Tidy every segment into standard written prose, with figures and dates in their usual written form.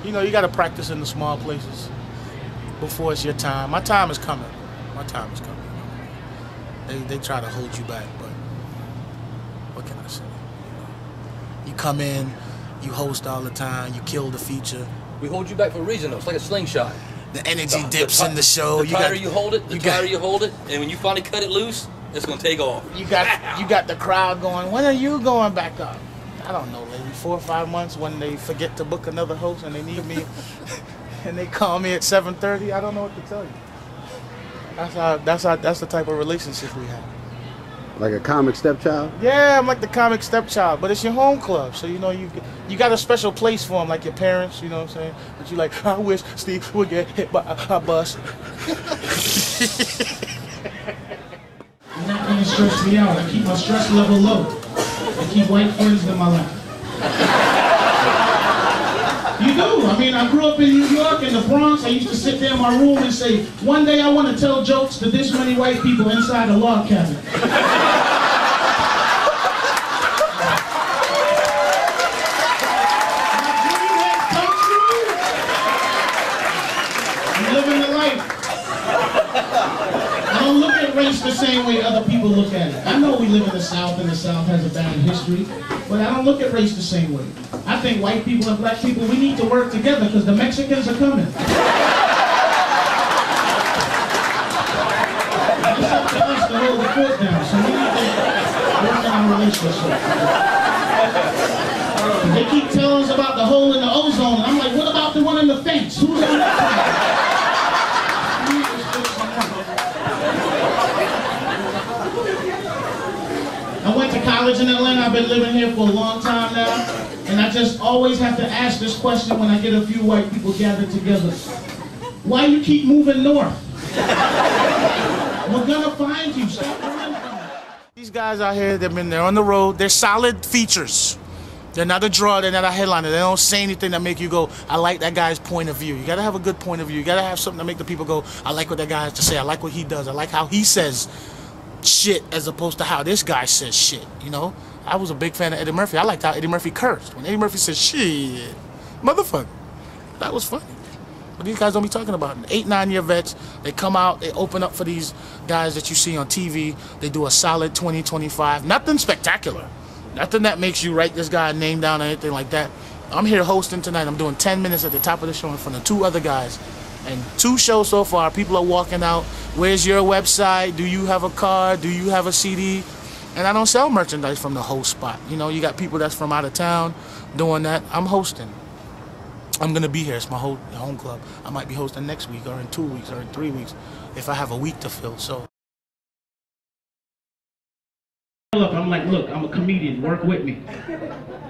You know, you got to practice in the small places before it's your time. My time is coming. My time is coming. They try to hold you back, but what can I say? You come in, you host all the time, you kill the feature. We hold you back for a reason, though. It's like a slingshot. The energy dips in the show. The tighter you hold it, and when you finally cut it loose, it's gonna take off. You got the crowd going. When are you going back up? I don't know, maybe 4 or 5 months when they forget to book another host and they need me, and they call me at 7:30. I don't know what to tell you. That's the type of relationship we have. Like a comic stepchild? Yeah, I'm like the comic stepchild, but it's your home club, so you know you got a special place for them, like your parents. You know what I'm saying? But you like, I wish Steve would get hit by a bus. You're not gonna stress me out. I keep my stress level low. I keep white friends in my life. You do. I mean, I grew up in New York, in the Bronx. I used to sit there in my room and say, one day I want to tell jokes to this many white people inside a log cabin. I'm living the life. I don't look at race the same way other people look at it. I know we live in the South and the South has a bad history, but I don't look at race the same way. I think white people and black people, we need to work together because the Mexicans are coming. It's up to us to hold the fort down, so we need to work on our relationship. They keep telling us about the hole in the ozone, and I'm like, what about the one in the fence? Who's on that side? I went to college in Atlanta. I've been living here for a long time now. And I just always have to ask this question when I get a few white people gathered together. Why you keep moving north? We're gonna find you. Stop running from it. These guys out here, they're on the road. They're solid features. They're not a draw. They're not a headliner. They don't say anything that make you go, I like that guy's point of view. You gotta have a good point of view. You gotta have something to make the people go, I like what that guy has to say. I like what he does. I like how he says shit as opposed to how this guy says shit, you know? I was a big fan of Eddie Murphy. I liked how Eddie Murphy cursed. When Eddie Murphy said, shit, motherfucker, that was funny. But these guys don't be talking about it. 8, 9 year vets, they come out, they open up for these guys that you see on TV. They do a solid 20, 25. Nothing spectacular. Nothing that makes you write this guy name down or anything like that. I'm here hosting tonight. I'm doing 10 minutes at the top of the show in front of 2 other guys. And 2 shows so far, people are walking out. Where's your website? Do you have a card? Do you have a CD? And I don't sell merchandise from the host spot. You know, you got people that's from out of town doing that. I'm hosting. I'm going to be here. It's my home club. I might be hosting next week or in 2 weeks or in 3 weeks if I have a week to fill. So. I'm like, look, I'm a comedian. Work with me.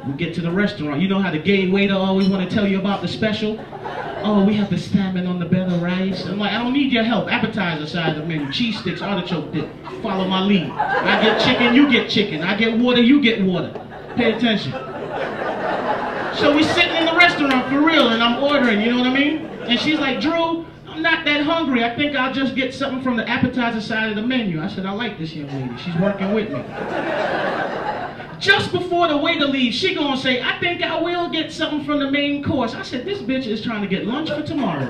We get to the restaurant. You know how the gay waiter always want to tell you about the special? Oh, we have the salmon on the bed of rice. I'm like, I don't need your help. Appetizer side of the menu. Cheese sticks, artichoke dip. Follow my lead. I get chicken, you get chicken. I get water, you get water. Pay attention. So we sitting in the restaurant for real, and I'm ordering, you know what I mean? And she's like, Drew, I'm not that hungry. I think I'll just get something from the appetizer side of the menu. I said, I like this young lady. She's working with me. Just before the waiter leaves, she gonna say, I think I will get something from the main course. I said, this bitch is trying to get lunch for tomorrow.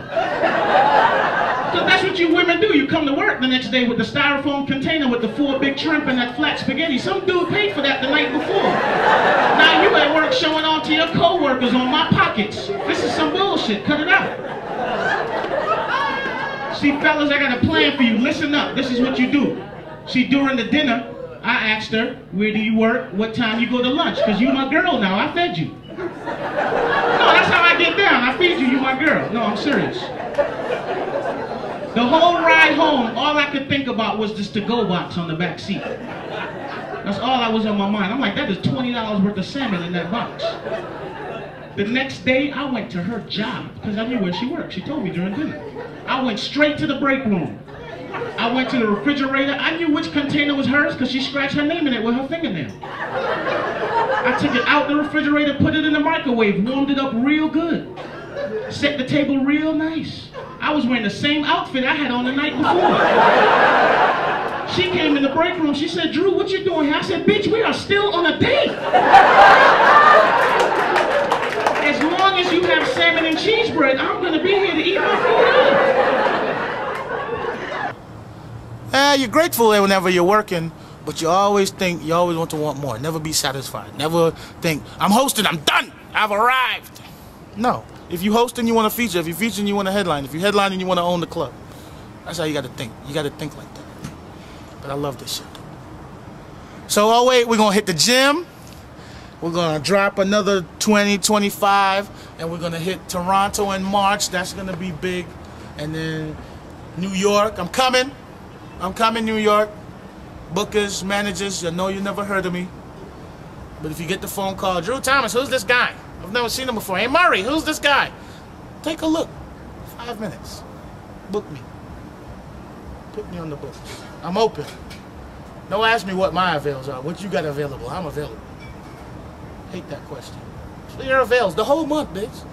Because that's what you women do. You come to work the next day with the styrofoam container with the 4 big shrimp and that flat spaghetti. Some dude paid for that the night before. Now you at work showing off to your co-workers on my pockets. This is some bullshit. Cut it out. See, fellas, I got a plan for you. Listen up. This is what you do. See, during the dinner, I asked her, where do you work? What time you go to lunch? Because you my girl now. I fed you. No, that's how I get down. I feed you. You my girl. No, I'm serious. The whole ride home, all I could think about was this to-go box on the back seat. That's all that was on my mind. I'm like, that is $20 worth of salmon in that box. The next day, I went to her job because I knew where she worked. She told me during dinner. I went straight to the break room. I went to the refrigerator. I knew which container was hers because she scratched her name in it with her fingernail. I took it out the refrigerator, put it in the microwave, warmed it up real good. Set the table real nice. I was wearing the same outfit I had on the night before. She came in the break room. She said, Drew, what you doing here? I said, bitch, we are still on a date. As long as you have salmon in damn cheese bread, I'm gonna be here to eat my food up. You're grateful whenever you're working, but you always want more. Never be satisfied. Never think, I'm hosting, I'm done, I've arrived. No. If you hosting, you want to feature. If you're featuring, you want to headline. If you're headlining, you want to own the club. That's how you got to think. You got to think like that. But I love this shit. So, oh wait, we're going to hit the gym. We're going to drop another 20, 25. And we're going to hit Toronto in March. That's going to be big. And then New York. I'm coming, New York. Bookers, managers, I know you never heard of me. But if you get the phone call, Drew Thomas, who's this guy? I've never seen him before. Hey, Murray, who's this guy? Take a look. 5 minutes. Book me. Put me on the books. I'm open. Don't ask me what my avails are. What you got available? I'm available. Hate that question. So your avails the whole month, bitch.